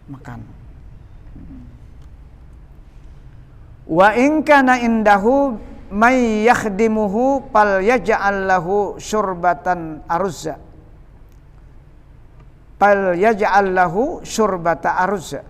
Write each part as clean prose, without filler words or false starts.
makan. Wa in kana indahu may yakhdimuhu fal yaj'al lahu syurbatan aruzza. Fal yaj'al lahu syurbata aruzza.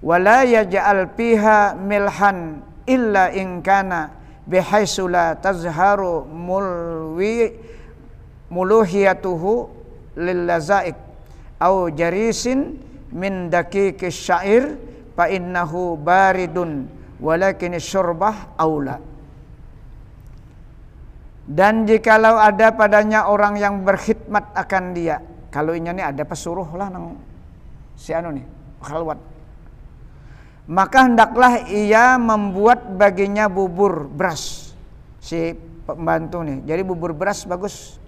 Wa la yaj'al fiha milhan illa in kana bihaitsu la tazharu muluhiyatuhu lil lazaik au jarisin min daqiqis syair fa innahu baridun walakin syurbah aula. Dan jikalau ada padanya orang yang berkhidmat akan dia, kalau ini ada pesuruh lah nang si anu nih khalwat, maka hendaklah ia membuat baginya bubur beras, si pembantu nih. Jadi bubur beras bagus.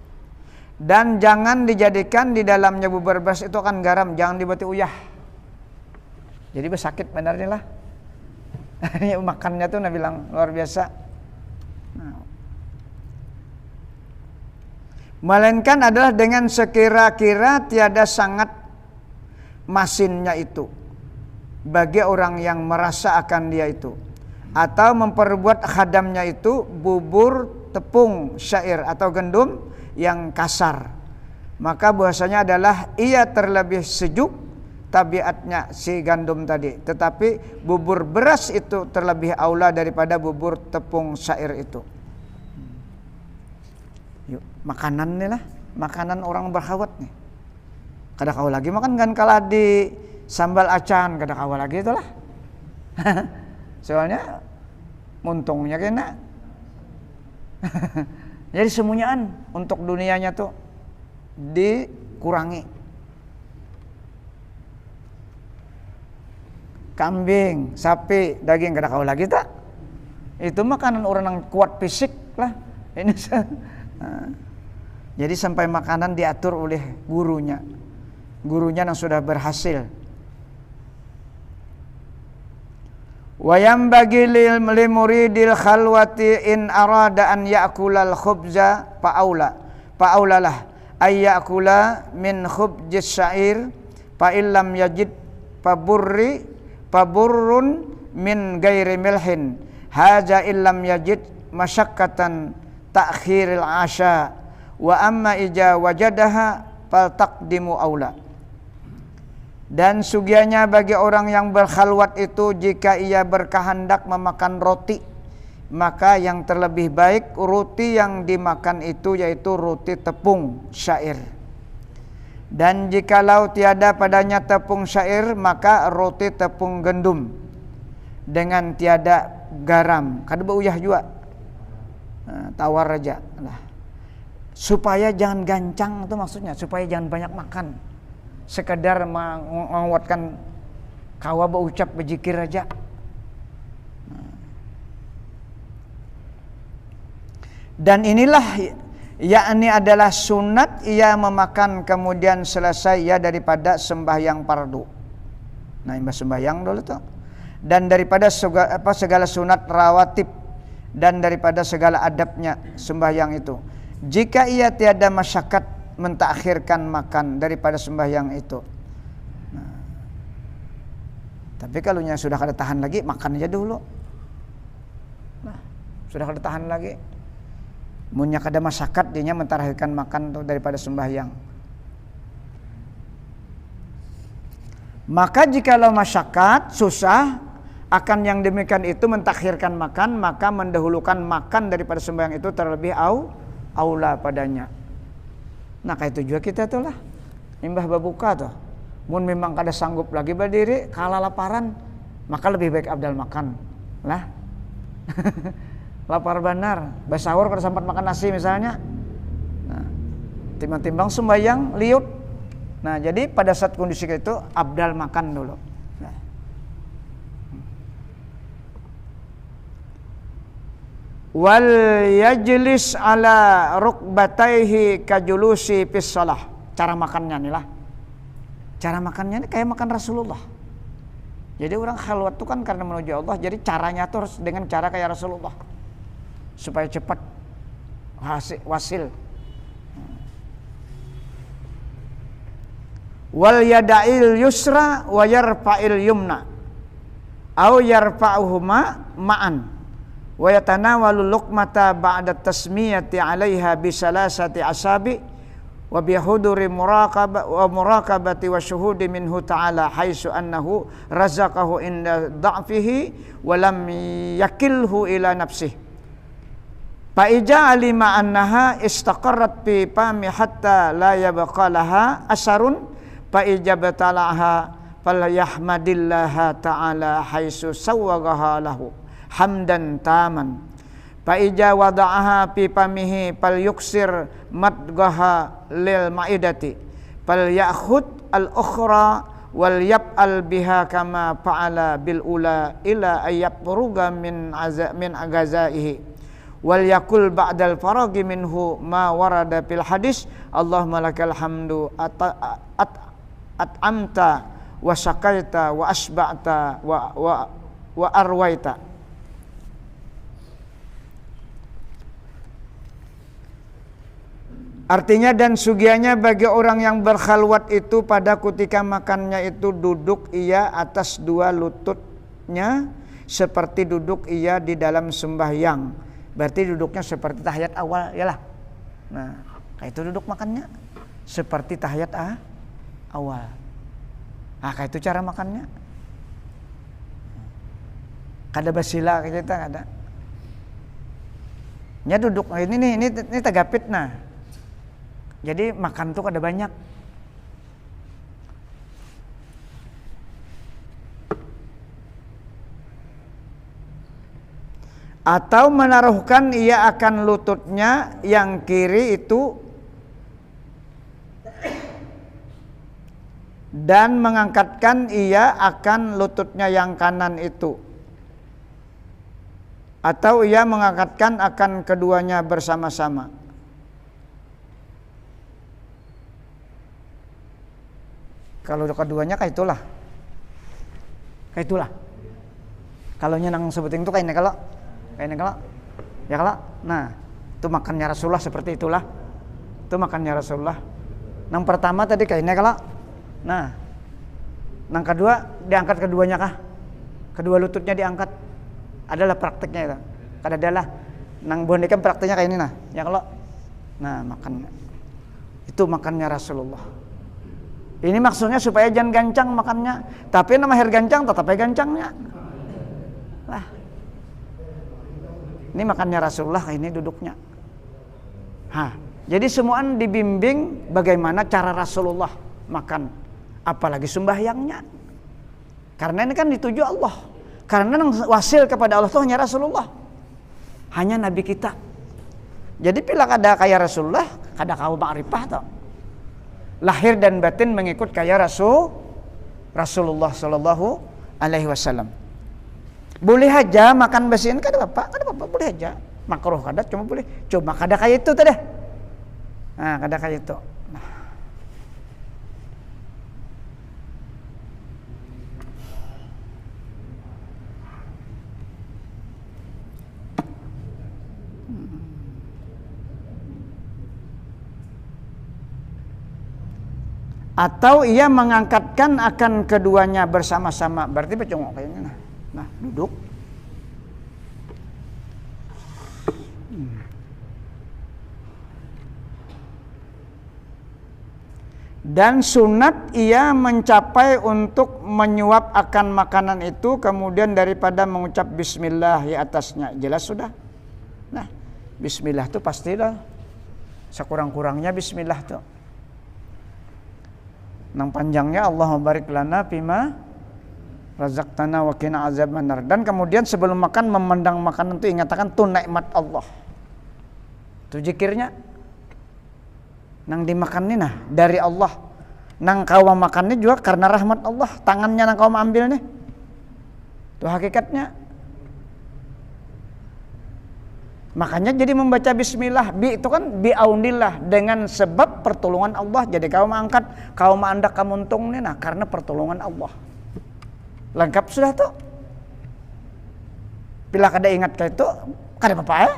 Dan jangan dijadikan di dalamnya bubur beras itu akan garam, jangan dibuat uyah. Jadi bersakit benarnya lah. Makannya tuh Nabi bilang luar biasa. Melainkan adalah dengan sekira-kira tiada sangat masinnya itu bagi orang yang merasa akan dia itu, atau memperbuat khadamnya itu bubur tepung syair atau gandum yang kasar, maka bahasanya adalah ia terlebih sejuk tabiatnya si gandum tadi, tetapi bubur beras itu terlebih aula daripada bubur tepung syair itu. Yuk, makanan nih lah, makanan orang berkhawat nih. Kada kau lagi makan kan kalah di sambal acan, kada kau lagi itulah. Soalnya muntungnya kena. Jadi semuanyaan untuk dunianya tuh dikurangi. Kambing, sapi, daging kada kau lagi tak? Itu makanan orang yang kuat fisik lah. Ini jadi sampai makanan diatur oleh gurunya yang sudah berhasil. Wa yambagi lil muridil khalwati in arada an ya'kulal khubza fa'aulalah ay ya'kula min khubjis syair fa illam yajid paburrun min ghairi milhin haja illam yajid masyakkatan ta'khiril asya wa amma ija wajadaha fal taqdimu aula. Dan sugianya bagi orang yang berkhalwat itu, jika ia berkehendak memakan roti, maka yang terlebih baik roti yang dimakan itu yaitu roti tepung syair. Dan jikalau tiada padanya tepung syair, maka roti tepung gandum dengan tiada garam. Kada beuyah juga. Tawar aja lah. Supaya jangan gancang, itu maksudnya, supaya jangan banyak makan. Sekedar menguatkan kawa berucap berzikir aja. Dan inilah yakni adalah sunat ia memakan kemudian selesai ia daripada sembahyang fardu. Nah, imbas sembahyang dulu tuh. Dan daripada segala sunat rawatib dan daripada segala adabnya sembahyang itu. Jika ia tiada masyakat mentakhirkan makan daripada sembahyang itu. Nah, tapi kalau nya sudah kada tahan lagi, makan aja dulu. Nah, sudah kada tahan lagi. Munnya kada masyakat dinya mentakhirkan makan tuh daripada sembahyang. Maka jikalau masyakat susah akan yang demikian itu mentakhirkan makan, maka mendahulukan makan daripada sembahyang itu terlebih aula padanya. Nah kayak itu juga kita tuh lah, imbah babuka tuh, mun memang kada sanggup lagi berdiri, kalah laparan, maka lebih baik abdal makan lah. Lapar benar, basahur kada sempat makan nasi misalnya, nah, timbang-timbang sembahyang liut. Nah jadi pada saat kondisi itu abdal makan dulu. Nah. Wal yajlis ala rukbataihi kajulusi fis shalah. Cara makannya nih lah. Cara makannya ini kayak makan Rasulullah. Jadi orang khalwat itu kan karena menuju Allah, jadi caranya tuh harus dengan cara kayak Rasulullah. Supaya cepat wasil. wal yada'il yusra wa yarfa'il yumna au yarfa'uhuma ma'an wa yatanawalu luqmata ba'da tasmiyati 'alaiha bi salasati asabi wa bi huduri muraqabati wa syuhudi minhu ta'ala haitsu annahu razaqahu inda dha'fihi wa lam yakilhu ila nafsihi fa ija alima annaha istaqarrat fi fami hatta la yabqa laha asarun fa ijabtalaha falyahmadillaha ta'ala haitsu sawwagaha lahu hamdan taman fa ija wada'aha fi famihi falyuksir madghaha lil maidati falyakhud al ukhra wal yab'al biha kama fa'ala bil ula ila ayyabruga min agazaihi wal yakul ba'dal faragi minhu ma warada fil hadis Allahumma lakal hamdu at'amta wa sakaita wa asba'ta wa arwaita. Artinya dan sugianya bagi orang yang berkhalwat itu pada ketika makannya itu duduk ia atas dua lututnya seperti duduk ia di dalam sembahyang. Berarti duduknya seperti tahiyat awal, yalah. Nah, kayak itu duduk makannya seperti tahiyat awal. Nah, kayak itu cara makannya. Kada basila kayak kita kada. Nya duduk ini tagapit nah. Jadi makan tuh kada banyak. Atau menaruhkan ia akan lututnya yang kiri itu dan mengangkatkan ia akan lututnya yang kanan itu, atau ia mengangkatkan akan keduanya bersama-sama. Kalau keduanya kayak itulah. Kalau nyenang sebuting itu kayaknya kalau ya kalau nah itu makannya Rasulullah seperti itulah. Itu makannya Rasulullah. Yang pertama tadi kayaknya kalau nah yang kedua diangkat keduanya kah? Kedua lututnya diangkat. Adalah prakteknya itu. Kada adalah nang boneka prakteknya kayak ini nah. Ya kalau nah makan itu makannya Rasulullah. Ini maksudnya supaya jangan gancang makannya. Tapi nama air gancang tetap gancangnya. Lah. Ini makannya Rasulullah, ini duduknya. Jadi semuaan dibimbing bagaimana cara Rasulullah makan. Apalagi sembahyangnya. Karena ini kan dituju Allah. Karena yang wasil kepada Allah itu hanya Rasulullah. Hanya Nabi kita. Jadi bila kada kaya Rasulullah, kada kau ma'rifah tau. Lahir dan batin mengikut kaya Rasulullah sallallahu alaihi wasallam. Boleh aja makan basian kada apa boleh aja. Makruh kada cuma boleh. Cuma kada kaya itu tadi. Nah, kada kaya itu. Nah. Atau ia mengangkatkan akan keduanya bersama-sama. Berarti pecongok kayaknya. Nah, duduk. Dan sunat ia mencapai untuk menyuap akan makanan itu kemudian daripada mengucap bismillah di atasnya. Jelas sudah. Nah, bismillah itu pastilah. Sekurang-kurangnya bismillah tuh. Nang panjangnya Allahumma barik lana fima razaqtana wa qina azabannar. Dan kemudian sebelum makan memandang makanan itu ingatkan tuh nikmat Allah. Itu zikirnya. Nang dimakan ini nah dari Allah. Nang kau makannya juga karena rahmat Allah. Tangannya nang kau ambil nih. Itu hakikatnya. Makanya jadi membaca bismillah, bi itu kan biaunillah, dengan sebab pertolongan Allah. Jadi kau mengangkat, kau mengandak kamuntung nih nah karena pertolongan Allah. Lengkap sudah tuh. Bila kada ingat kayak itu, kada apa-apa ya?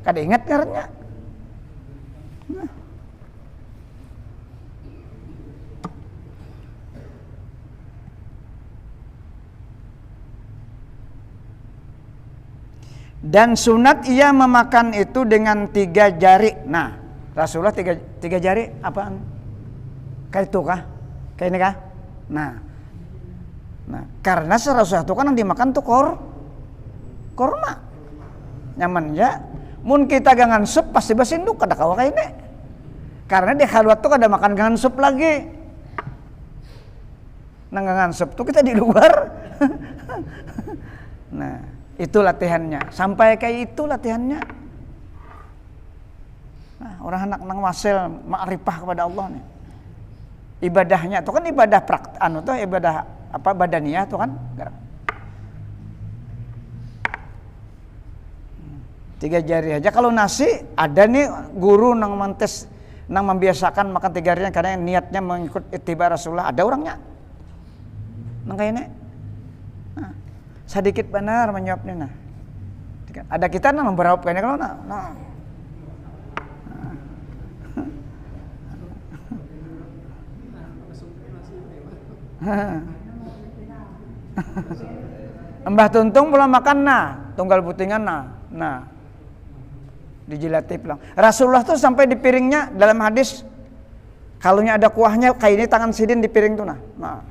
Kada ingat karena. Nah. Dan sunat ia memakan itu dengan 3 jari. Nah, Rasulullah tiga jari apaan? Kayak itu kah? Kayak ini kah? Nah, karena Rasulullah itu kan yang dimakan tuh korma. Nyaman ya. Mun kita gangan sup pasti basinduk kada kawa kayak ini. Karena di halwat tuh kada makan gangan sup lagi. Nang gangan sup tuh kita di luar. Nah, itu latihannya. Sampai kayak itu latihannya. Nah, orang anak nang wasil ma'rifah kepada Allah nih. Ibadahnya itu kan ibadah ibadah apa badaniyah itu kan. 3 jari aja. Kalau nasi ada nih guru nang membiasakan makan 3 jarinya karena niatnya mengikut ittiba Rasulullah. Ada orangnya. Nang kayak ini. Nah, sedikit benar menjawabnya nah. Ada kita nang memberaup kayaknya kalau nah. Mbah Tuntung pula makan tunggal putingan nah dijilati pulang. Rasulullah tuh sampai di piringnya dalam hadis kalaunya ada kuahnya kayak ini tangan sidin di piring tuh nah.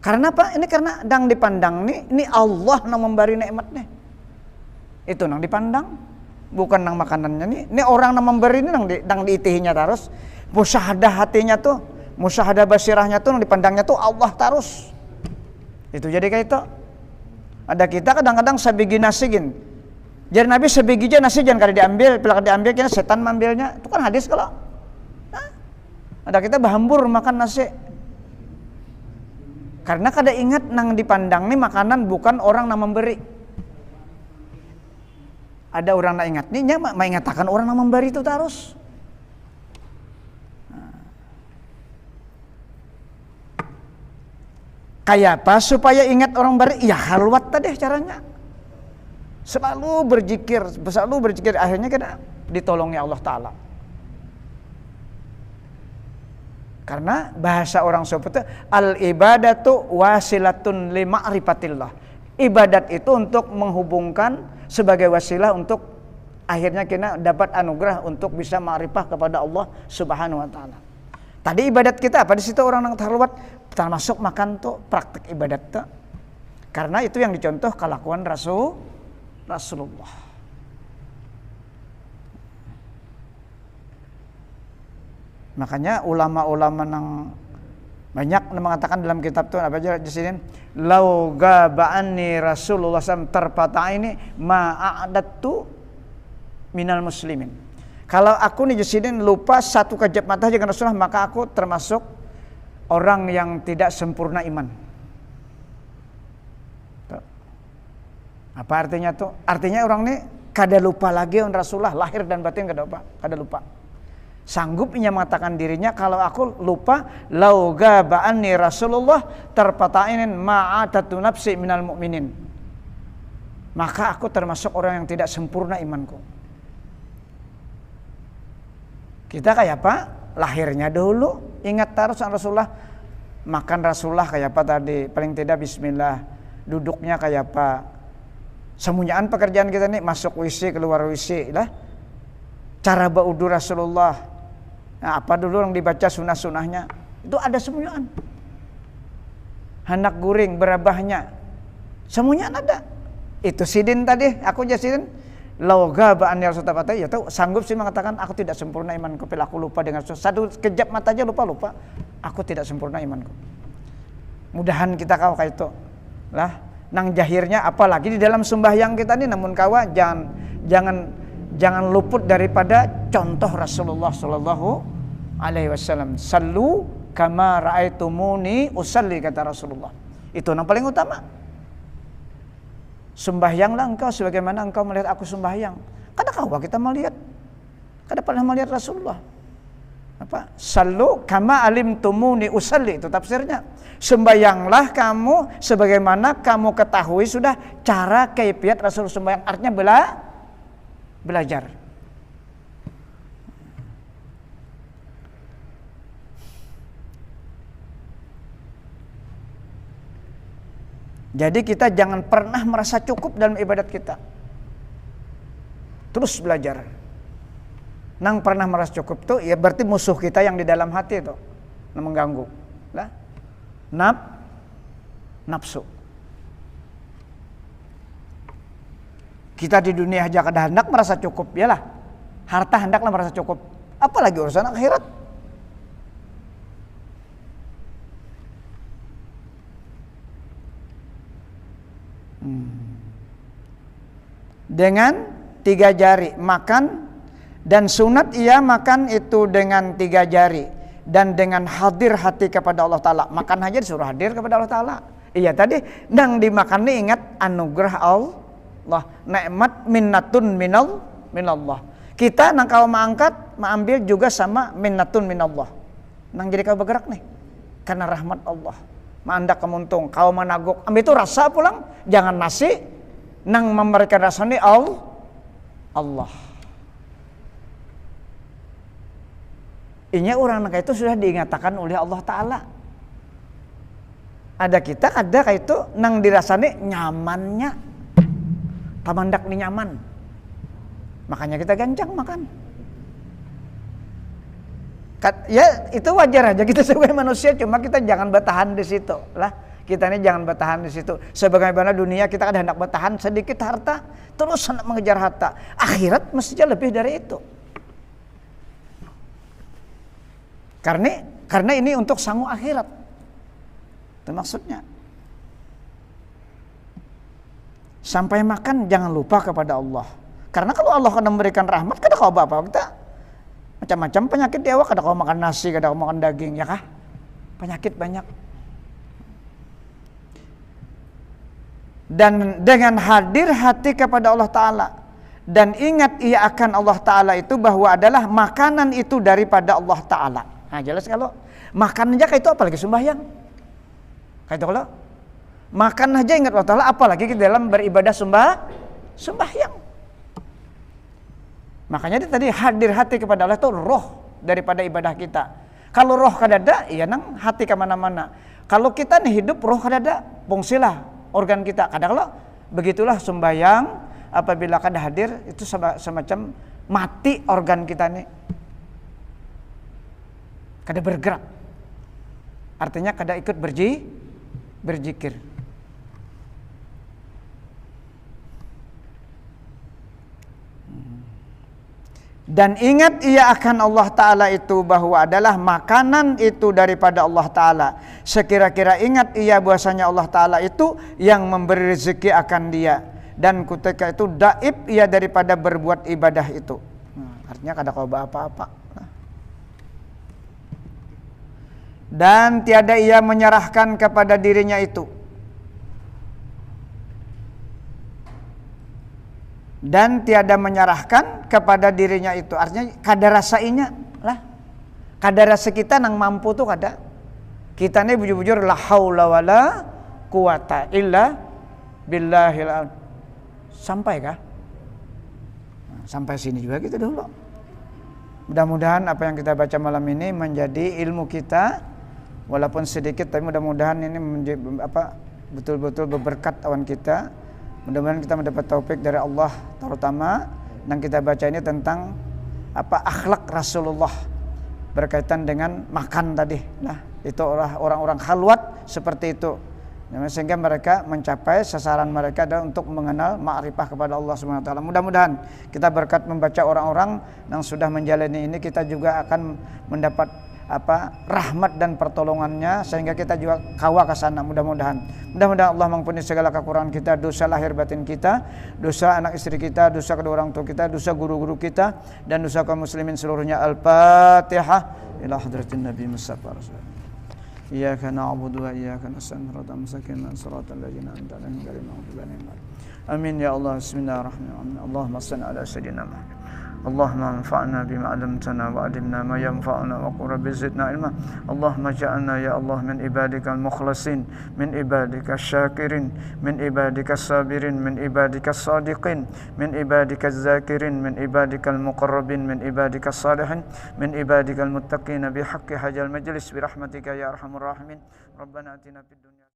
Karena apa? Ini karena dang dipandang ini Allah nang memberi nikmat nih. Itu nang dipandang bukan nang makanannya nih. Ini orang nang memberi ini nang diitihinya terus. Musyahadah hatinya tuh musyahadah basirahnya tuh dipandangnya tuh Allah terus. Itu jadi kayak itu. Ada kita kadang-kadang sabigi nasigin. Jadi Nabi sabigi aja nasi jangan kada diambil, pilak diambil kena setan mambilnya. Itu kan hadis kalau. Nah, ada kita bahambur makan nasi. Karena kada ingat nang dipandang nih makanan bukan orang nang memberi. Ada orang nang ingat nih nya mengatakan orang nang memberi itu terus. Kayak apa supaya ingat orang beri? Ya halwat tadi caranya. Selalu berzikir, akhirnya kita ditolongi Allah Ta'ala. Karena bahasa orang seperti al-ibadatu wasilatun li ma'rifatillah. Ibadat itu untuk menghubungkan sebagai wasilah untuk akhirnya kita dapat anugerah untuk bisa ma'rifah kepada Allah Subhanahu wa Ta'ala. Tadi ibadat kita apa di situ orang yang terlibat termasuk makan tuh praktek ibadat tuh. Karena itu yang dicontoh kelakuan Rasulullah. Makanya ulama-ulama yang banyak mengatakan dalam kitab tuh apa aja di sini lau gaba'ani Rasulullah SAW terpatah ini ma'adattu minal muslimin. Kalau aku nih Jasidin lupa satu kejap mata dengan Rasulullah maka aku termasuk orang yang tidak sempurna iman. Tuh. Apa artinya tuh? Artinya orang nih kada lupa lagi on Rasulullah lahir dan batin kada lupa. Sanggup ia mengatakan dirinya kalau aku lupa lau gaba'ani Rasulullah terpatainin ma'atatu nafsi minal mu'minin. Maka aku termasuk orang yang tidak sempurna imanku. Kita kayak apa? Lahirnya dulu ingat terus Rasulullah, makan Rasulullah kayak apa tadi, paling tidak bismillah, duduknya kayak apa, semuanyaan pekerjaan kita nih masuk WC keluar WC lah, cara baudu Rasulullah, nah, apa dulu yang dibaca sunah-sunahnya itu ada semuanyaan, hendak guring berabahnya semuanya ada. Itu sidin tadi aku jasidin lauga ba'an ya Rasulullah ya tahu sanggup sih mengatakan aku tidak sempurna imanku bila aku lupa dengan satu kejap mata aja lupa aku tidak sempurna imanku. Mudahan kita kau kayak itu lah nang jahirnya apalagi di dalam sembahyang kita nih namun kawa jangan luput daripada contoh Rasulullah sallallahu alaihi wasallam. Sallu kama raaitumuni usalli kata Rasulullah. Itu yang paling utama. Sembahyanglah engkau sebagaimana engkau melihat aku sembahyang. Kadang kita melihat, kada pernah melihat Rasulullah. Apa? Sallu kama alimtumuni usalli, itu tafsirnya. Sembahyanglah kamu sebagaimana kamu ketahui sudah cara kaifiat Rasul sembahyang. Artinya belajar. Jadi kita jangan pernah merasa cukup dalam ibadat kita. Terus belajar. Nang pernah merasa cukup tuh ya berarti musuh kita yang di dalam hati tuh mengganggu. Lah. Nafsu. Kita di dunia aja kada hendak merasa cukup, yalah. Harta hendaklah merasa cukup. Apalagi urusan akhirat. Dengan 3 jari makan, dan sunat ia makan itu dengan 3 jari, dan dengan hadir hati kepada Allah Ta'ala. Makan aja disuruh hadir kepada Allah Ta'ala. Iya tadi nang dimakan nih ingat anugerah Allah, nikmat minnatun minallah. Kita nang kau mengambil juga sama minnatun minallah. Nang jadi kau bergerak nih karena rahmat Allah. Mandak kemuntung, kau menaguk, ambil itu rasa pulang, jangan nasi nang memberikan rasa ini Allah. Inya orang nang itu sudah diingatakan oleh Allah Ta'ala. Ada kita ada kayak itu nang dirasani nyamannya, tamandak ni nyaman, makanya kita gancang makan. Ya itu wajar aja kita sebagai manusia, cuma kita jangan bertahan di situ lah. Kita ini jangan bertahan di situ. Sebagaimana dunia kita kan hendak bertahan sedikit harta, terus hendak mengejar harta. Akhirat mestinya lebih dari itu. Karena ini untuk sangu akhirat. Itu maksudnya. Sampai makan jangan lupa kepada Allah. Karena kalau Allah akan memberikan rahmat, kada kau apa kita macam-macam penyakit dewa, kada kau makan nasi, kada kau makan daging, ya kah? Penyakit banyak. Dan dengan hadir hati kepada Allah Ta'ala, dan ingat ia akan Allah Ta'ala itu bahwa adalah makanan itu daripada Allah Ta'ala. Nah jelas kalau makan aja kayak itu apalagi sembahyang. Kayak itu kalau makan aja ingat Allah Ta'ala, apalagi dalam beribadah sembahyang. Makanya tadi hadir hati kepada Allah itu roh daripada ibadah kita. Kalau roh kadada, ya nang hati kemana-mana. Kalau kita nih hidup roh kadada, fungsilah organ kita. Kadang kalau begitulah sembahyang, apabila kada hadir itu semacam mati organ kita nih. Kada bergerak. Artinya kada ikut berzikir. Dan ingat ia akan Allah Ta'ala itu bahwa adalah makanan itu daripada Allah Ta'ala. Sekira-kira ingat ia bahwasanya Allah Ta'ala itu yang memberi rezeki akan dia. Dan ketika itu daib ia daripada berbuat ibadah itu. Artinya kada kau apa-apa. Dan tiada ia menyerahkan kepada dirinya itu. Dan tiada menyerahkan kepada dirinya itu. Artinya kada rasainya lah. Kada rasa kita nang mampu tuh kada. Kita ini bujur-bujur la haula wala quwata illa billahil. Sampai kah? Sampai sini juga gitu dulu. Mudah-mudahan apa yang kita baca malam ini menjadi ilmu kita, walaupun sedikit, tapi mudah-mudahan ini menjadi betul-betul berberkat awan kita. Mudah-mudahan kita mendapat taufik dari Allah, terutama yang kita baca ini tentang akhlak Rasulullah berkaitan dengan makan tadi. Nah, itu orang-orang khalwat seperti itu. Sehingga mereka mencapai sasaran mereka adalah untuk mengenal ma'rifah kepada Allah Subhanahu wa taala. Mudah-mudahan kita berkat membaca orang-orang yang sudah menjalani ini, kita juga akan mendapat rahmat dan pertolongannya, sehingga kita juga kawa ke sana. Mudah-mudahan Allah mengampuni segala kekurangan kita, dosa lahir batin kita, dosa anak istri kita, dosa kedua orang tua kita, dosa guru-guru kita, dan dosa kaum muslimin seluruhnya. Al-Fatihah. Ila hadratin Nabi Mustafa Rasulullah. Iyyaka na'budu wa iyyaka nasta'in ihdinas siratal ladzina an'amta 'alaihim ghairil maghdubi 'alaihim. Amin ya Allah. Bismillahirrahmanirrahim. Allahumma shalli ala sayyidina Muhammad. Allahumma anfa'na bima 'allamtana wa 'allimna ma yanfa'una wa qur rabbi zidna ilma. Allahumma ja'alna ya Allah min ibadikal mukhlasin, min ibadikasy syakirin, min ibadikas sabirin, min ibadikas shadiqin, min ibadikaz zakirin, min ibadikal muqarrabin, min ibadikas salihin, min ibadikal muttaqin bi haqqi hajal majlis bi rahmatika ya arhamar rahimin. Rabbana atina fid dunya